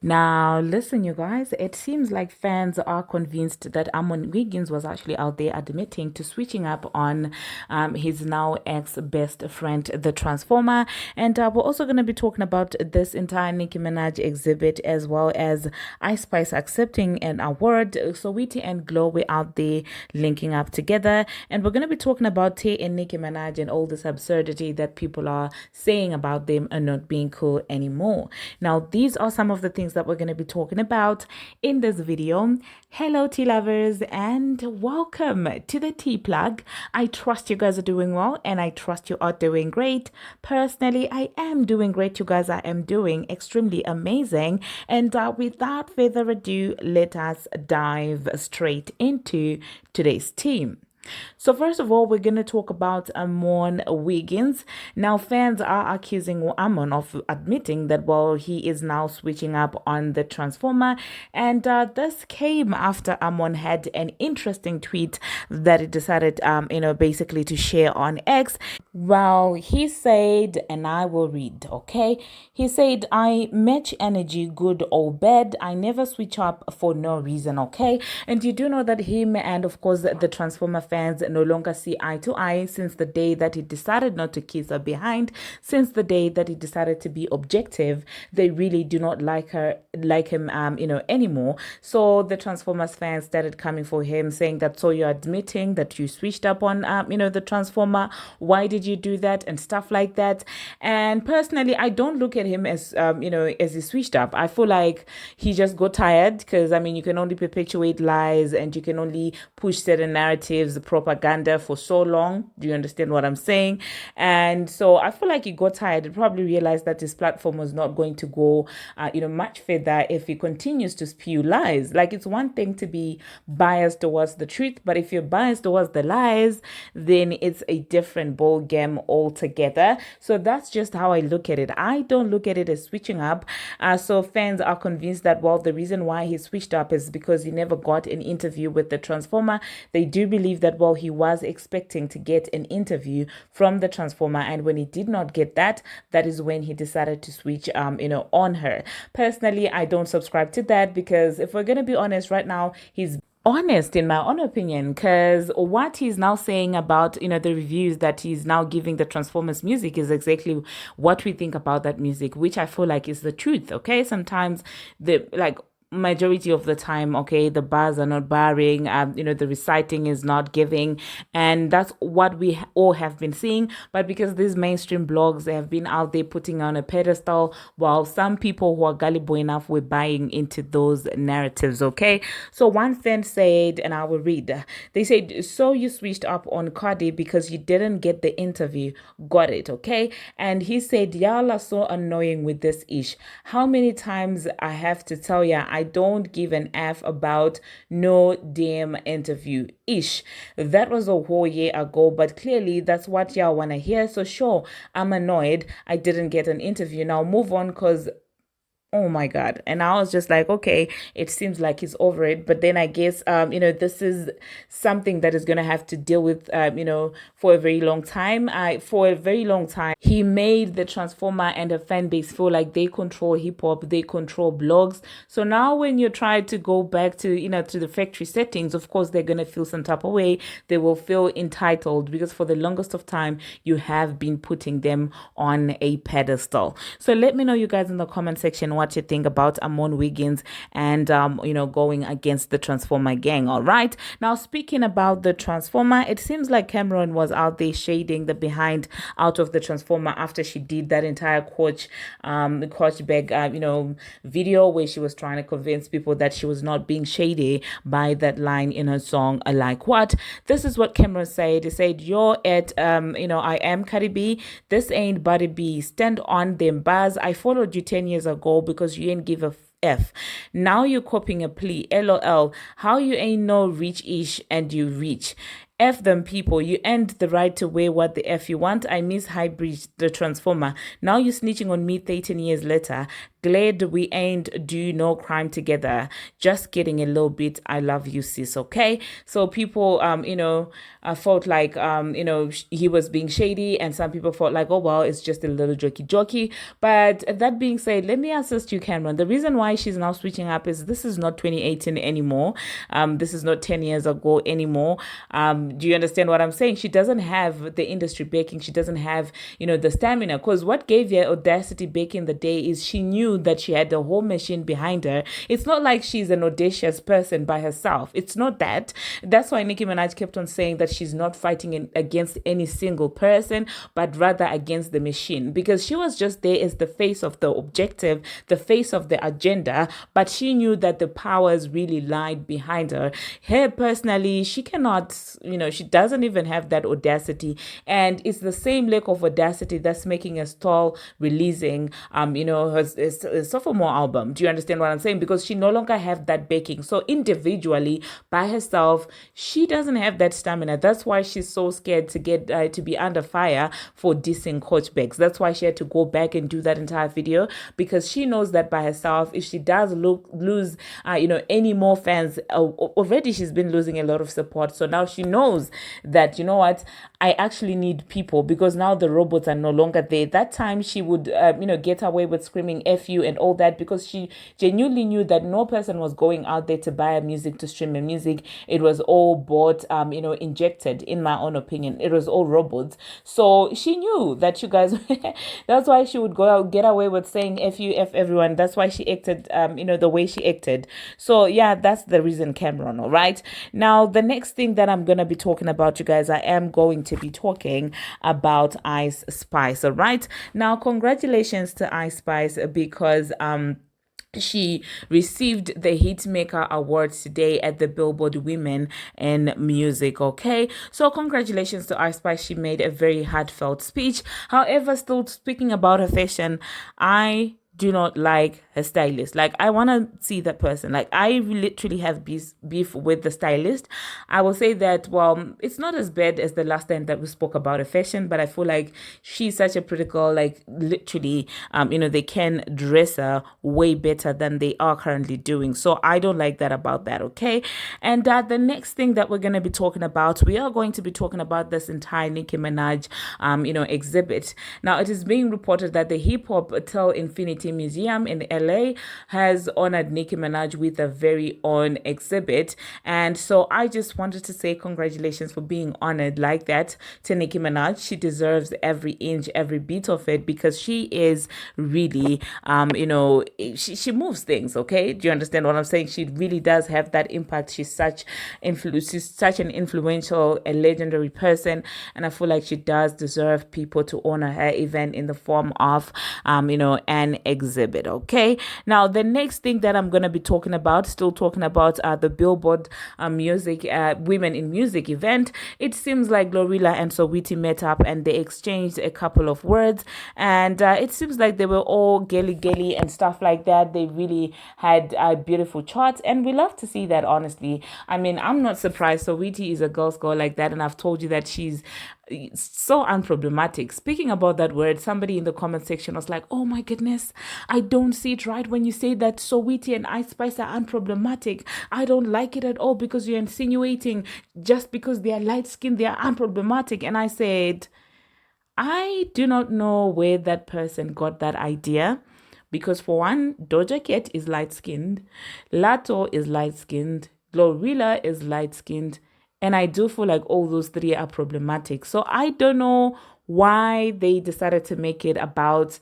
Now, listen, you guys, it seems like fans are convinced that Amon Wiggins was actually out there admitting to switching up on his now ex-best friend, the Transformer. And we're also going to be talking about this entire Nicki Minaj exhibit, as well as Ice Spice accepting an award. Saweetie and Glow were out there linking up together. And we're going to be talking about Tae and Nicki Minaj and all this absurdity that people are saying about them and not being cool anymore. Now, these are some of the things that we're going to be talking about in this video. Hello tea lovers and welcome to the tea plug. I trust you guys are doing well and I trust you are doing great. Personally, I am doing great, you guys. I am doing extremely amazing, and without further ado, let us dive straight into today's tea. So first of all, we're going to talk about Amon Wiggins. Now, fans are accusing Amon of admitting that, well, he is now switching up on the Transformer. And this came after Amon had an interesting tweet that he decided, basically to share on X. Well, he said, and I will read, okay? He said, I match energy, good or bad. I never switch up for no reason, okay? And you do know that him and, of course, the Transformer fans no longer see eye to eye since the day that he decided not to kiss her behind, since the day that he decided to be objective. They really do not like him anymore. So the Transformers fans started coming for him, saying that, so you're admitting that you switched up on the Transformer. Why did you do that? And stuff like that. And personally, I don't look at him as as he switched up. I feel like he just got tired, because you can only perpetuate lies and you can only push certain narratives, propaganda for so long. Do you understand what I'm saying? And so I feel like he got tired. He probably realized that his platform was not going to go much further if he continues to spew lies. Like, it's one thing to be biased towards the truth, but if you're biased towards the lies, then it's a different ball game altogether. So that's just how I look at it. I don't look at it as switching up. So fans are convinced that, well, the reason why he switched up is because he never got an interview with the Transformer. They do believe that, well, he was expecting to get an interview from the Transformer, and when he did not get that, that is when he decided to switch on her. Personally, I don't subscribe to that, because if we're going to be honest right now, he's honest in my own opinion, because what he's now saying about the reviews that he's now giving the Transformers music is exactly what we think about that music, which I feel like is the truth. Okay, sometimes the majority of the time, okay, the bars are not barring, the reciting is not giving, and that's what we all have been seeing. But because these mainstream blogs have been out there putting on a pedestal, while some people who are gullible enough were buying into those narratives, okay? So one fan said, and I will read, they said, so you switched up on Cardi because you didn't get the interview. Got it, okay? And he said, y'all are so annoying with this ish. How many times I have to tell ya I don't give an F about no damn interview ish. That was a whole year ago, but clearly that's what y'all want to hear. So sure, I'm annoyed I didn't get an interview. Now move on, because oh my God. And I was just like, okay, it seems like he's over it. But then I guess, this is something that is going to have to deal with, for a very long time. For a very long time, he made the Transformer and the fan base feel like they control hip hop, they control blogs. So now when you try to go back to, to the factory settings, of course, they're going to feel some type of way. They will feel entitled, because for the longest of time, you have been putting them on a pedestal. So let me know, you guys, in the comment section, what you think about Amon Wiggins and going against the Transformer gang. All right, now speaking about the Transformer, it seems like Cameron was out there shading the behind out of the Transformer after she did that entire coach bag video where she was trying to convince people that she was not being shady by that line in her song Like What. This is what Cameron said. He said, you're at I am Cardi B, this ain't Buddy B, stand on them bars. I followed you 10 years ago because you ain't give a F. Now you're copying a plea. LOL. How you ain't no rich-ish and you rich. F them people. You earned the right to wear what the F you want. I miss Hybrid the Transformer. Now you're snitching on me 13 years later. Glad we ain't do no crime together. Just getting a little bit. I love you, sis. Okay. So people, felt like, he was being shady, and some people felt like, oh, well, it's just a little jokey. But that being said, let me assist you, Cameron. The reason why she's now switching up is this is not 2018 anymore. This is not 10 years ago anymore. Do you understand what I'm saying? She doesn't have the industry backing. She doesn't have, the stamina. Because what gave her audacity back in the day is she knew that she had the whole machine behind her. It's not like she's an audacious person by herself. It's not that. That's why Nicki Minaj kept on saying that she's not fighting against any single person, but rather against the machine, because she was just there as the face of the objective, the face of the agenda, but she knew that the powers really lied behind her. Her personally, she cannot, she doesn't even have that audacity, and it's the same lack of audacity that's making her stall releasing, her sophomore album. Do you understand what I'm saying? Because she no longer have that backing. So individually, by herself, she doesn't have that stamina. That's why she's so scared to get to be under fire for dissing Coach Bex. That's why she had to go back and do that entire video, because she knows that by herself, if she does lose, any more fans, already she's been losing a lot of support. So now she knows that, you know what, I actually need people, because now the robots are no longer there. That time she would, get away with screaming F you and all that, because she genuinely knew that no person was going out there to buy her music, to stream her music. It was all bought, injected, in my own opinion. It was all robots. So she knew that you guys, that's why she would go out, get away with saying F you, F everyone. That's why she acted, the way she acted. So yeah, that's the reason, Cameron. All right. Now, the next thing that I'm going to be talking about, you guys, I am going to be talking about Ice Spice. All right. Now, congratulations to Ice Spice, because, she received the Hitmaker Awards today at the Billboard Women in Music. Okay, so congratulations to Ice Spice. She made a very heartfelt speech. However, still speaking about her fashion, I do not like her stylist. Like, I want to see that person. Like, I literally have beef with the stylist. I will say that, well, it's not as bad as the last time that we spoke about her fashion, but I feel like she's such a pretty girl. Like, literally, they can dress her way better than they are currently doing. So I don't like that about that, okay? And the next thing that we're going to be talking about, we are going to be talking about this entire Nicki Minaj, exhibit. Now, it is being reported that the Hip Hop Till Infinity Museum in LA has honored Nicki Minaj with a very own exhibit. And so I just wanted to say congratulations for being honored like that to Nicki Minaj. She deserves every inch, every bit of it, because she is really, she moves things, okay? Do you understand what I'm saying? She really does have that impact. She's such an influential, a legendary person, and I feel like she does deserve people to honor her, even in the form of, an exhibit. Okay, now the next thing that I'm going to be talking about, still talking about the Billboard music Women in Music event. It seems like Glorilla and Saweetie met up and they exchanged a couple of words, and it seems like they were all gelly and stuff like that. They really had beautiful charts, and we love to see that, honestly. I mean, I'm not surprised. Saweetie is a girl's girl like that, and I've told you that she's so unproblematic. Speaking about that word, somebody in the comment section was like, oh my goodness, I don't see it right when you say that Saweetie and Ice Spice are unproblematic. I don't like it at all, because you're insinuating just because they are light skinned they are unproblematic. And I said, I do not know where that person got that idea, because for one, Doja Cat is light skinned, Lato is light skinned, Glorilla is light skinned, and I do feel like all those three are problematic. So I don't know why they decided to make it about,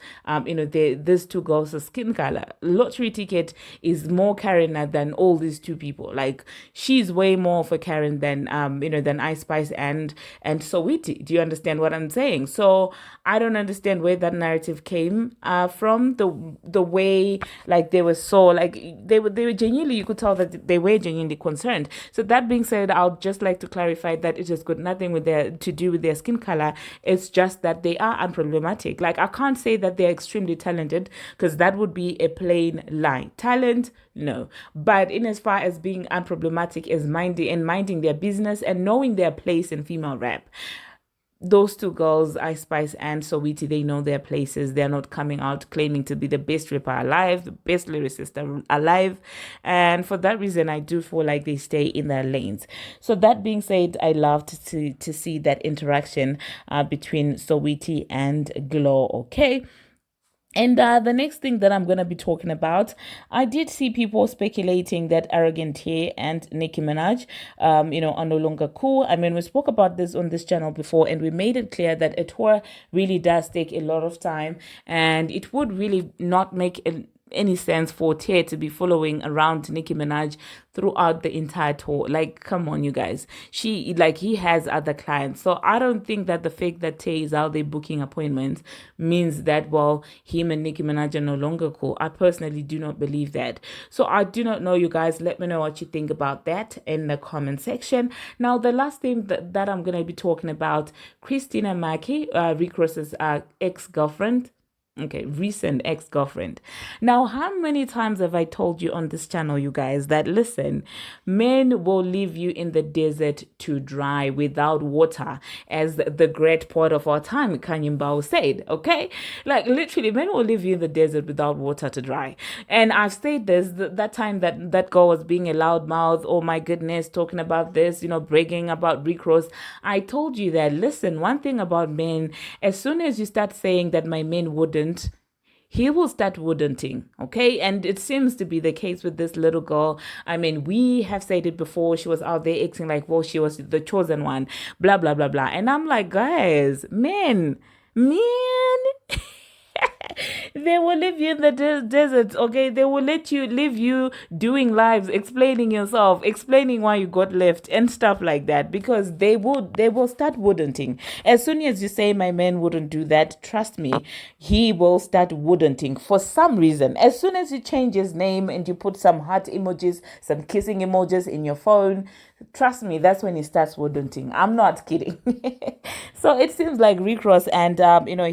these two girls' skin color. Lottery Ticket is more Karen than all these two people. Like, she's way more of a Karen than, than Ice Spice and Saweetie. Do you understand what I'm saying? So I don't understand where that narrative came from. The way, like, they were so, like, they were genuinely, you could tell that they were genuinely concerned. So that being said, I'd just like to clarify that it has got nothing to do with their skin color. It's just that they are unproblematic. Like, I can't say that they're extremely talented, because that would be a plain lie. Talent, no. But in as far as being unproblematic as minding their business and knowing their place in female rap, those two girls, Ice Spice and Saweetie, they know their places. They're not coming out claiming to be the best rapper alive, the best lyricist alive. And for that reason, I do feel like they stay in their lanes. So that being said, I loved to see that interaction between Saweetie and Glow, okay? And the next thing that I'm going to be talking about, I did see people speculating that Arrogant Tae and Nicki Minaj, are no longer cool. I mean, we spoke about this on this channel before, and we made it clear that a tour really does take a lot of time, and it would really not make any sense for Tae to be following around Nicki Minaj throughout the entire tour. Like, come on, you guys. He has other clients. So I don't think that the fact that Tae is out there booking appointments means that, well, him and Nicki Minaj are no longer cool. I personally do not believe that. So I do not know, you guys. Let me know what you think about that in the comment section. Now, the last thing that I'm going to be talking about, Christina Macki, Rickross's ex-girlfriend. Okay, recent ex-girlfriend. Now, how many times have I told you on this channel, you guys, that listen, men will leave you in the desert to dry without water, as the great poet of our time, Kanye Mbao, said, okay? Like, literally, men will leave you in the desert without water to dry. And I've said this, that time that girl was being a loudmouth, oh my goodness, talking about this, bragging about Rickross. I told you that, listen, one thing about men, as soon as you start saying that my men wouldn't, he will start wouldn'ting, okay? And it seems to be the case with this little girl. I mean, we have said it before. She was out there acting like, well, she was the chosen one, blah, blah, blah, blah. And I'm like, guys, men, they will leave you in the desert, okay? They will leave you doing lives, explaining yourself, explaining why you got left and stuff like that, because they will start wouldn'ting. As soon as you say my man wouldn't do that, trust me, he will start wouldn'ting for some reason. As soon as you change his name and you put some heart emojis, some kissing emojis in your phone, trust me, that's when he starts wouldn'ting. I'm not kidding. So it seems like Rickross and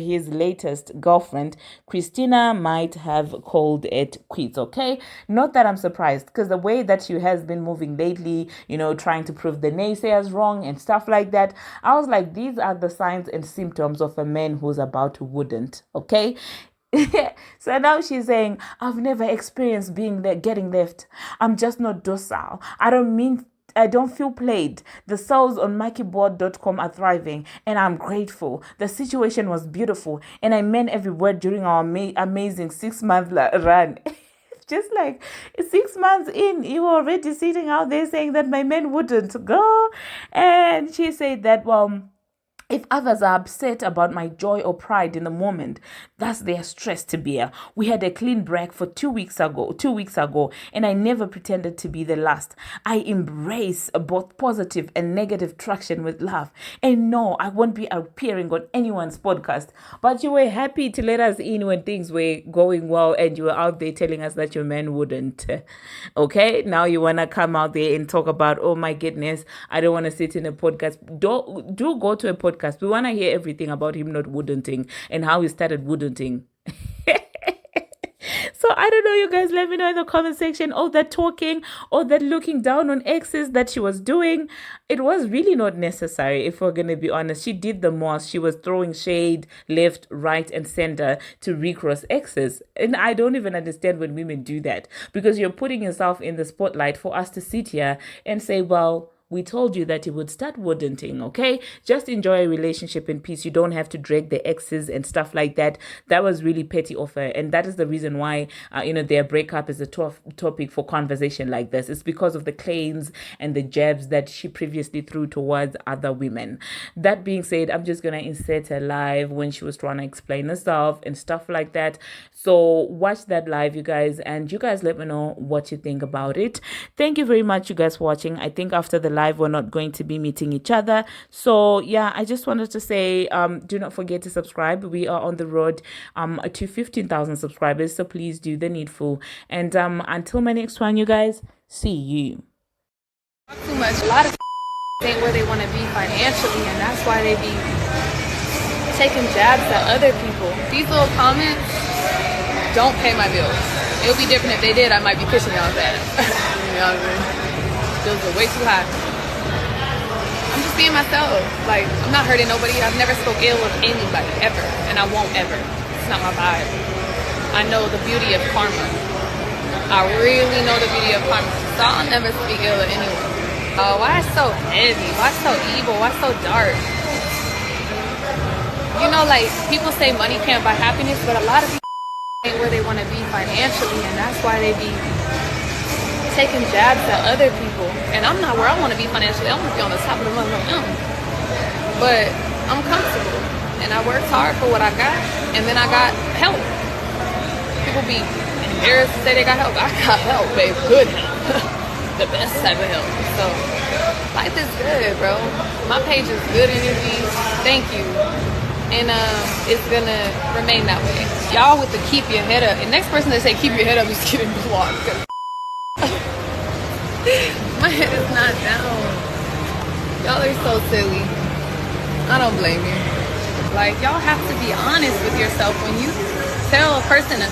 his latest girlfriend Christina might have called it quits, okay? Not that I'm surprised, because the way that she has been moving lately, trying to prove the naysayers wrong and stuff like that, I was like, these are the signs and symptoms of a man who's about to wouldn't, okay? So now she's saying, I've never experienced getting left. I'm just not docile. I don't feel played. The sales on MackeyBoard.com are thriving, and I'm grateful. The situation was beautiful, and I meant every word during our amazing 6-month run. Just like 6 months in, you were already sitting out there saying that my men wouldn't go. And she said that, well, if others are upset about my joy or pride in the moment, that's their stress to bear. We had a clean break for 2 weeks ago, and I never pretended to be the last. I embrace both positive and negative traction with love. And no, I won't be appearing on anyone's podcast. But you were happy to let us in when things were going well, and you were out there telling us that your man wouldn't. Okay, now you want to come out there and talk about, oh my goodness, I don't want to sit in a podcast. Do go to a podcast. We want to hear everything about him not wouldn'ting and how he started wouldn'ting. So I don't know, you guys, let me know in the comment section. All that talking, all that looking down on exes that she was doing, it was really not necessary, if we're going to be honest. She did the most. She was throwing shade left, right, and center to Rickross exes. And I don't even understand when women do that, because you're putting yourself in the spotlight for us to sit here and say, well, we told you that he would start wouldn'ting, okay? Just enjoy a relationship in peace. You don't have to drag the exes and stuff like that. That was really petty of her. And that is the reason why, their breakup is a topic for conversation like this. It's because of the claims and the jabs that she previously threw towards other women. That being said, I'm just going to insert her live when she was trying to explain herself and stuff like that. So watch that live, you guys. And you guys let me know what you think about it. Thank you very much, you guys, for watching. I think after the live, we're not going to be meeting each other. So yeah, I just wanted to say, do not forget to subscribe. We are on the road to 15,000 subscribers, so please do the needful. And until my next one, you guys, see you. Too much. A lot of ain't where they want to be financially, and that's why they be taking jabs at other people. These little comments don't pay my bills. It would be different if they did. I might be kissing y'all's ass. You know what I mean? Bills are way too high. I'm just being myself. Like, I'm not hurting nobody. I've never spoke ill of anybody, ever. And I won't ever. It's not my vibe. I know the beauty of karma. I really know the beauty of karma. So I'll never speak ill of anyone. Oh, why so heavy? Why so evil? Why so dark? You know, like, people say money can't buy happiness, but a lot of people ain't where they want to be financially, and that's why they be taking jabs at other people. And I'm not where I want to be financially. I want to be on the top of the motherfucking mountain. But I'm comfortable, and I worked hard for what I got, and then I got help. People be embarrassed to say they got help. I got help, babe. Good help. The best type of help. So life is good, bro. My page is good energy. Thank you. And it's gonna remain that way. Y'all with the keep your head up. And next person that say keep your head up is getting blocked. My head is not down. Y'all are so silly. I don't blame you. Like, y'all have to be honest with yourself. When you tell a person to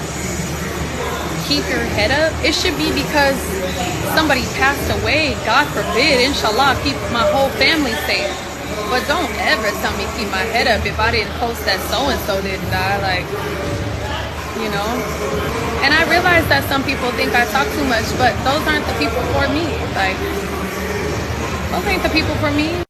keep your head up, it should be because somebody passed away. God forbid, inshallah, keep my whole family safe. But don't ever tell me keep my head up if I didn't post that so-and-so didn't die. Like, you know? And I realize that some people think I talk too much, but those aren't the people for me. Like, those ain't the people for me.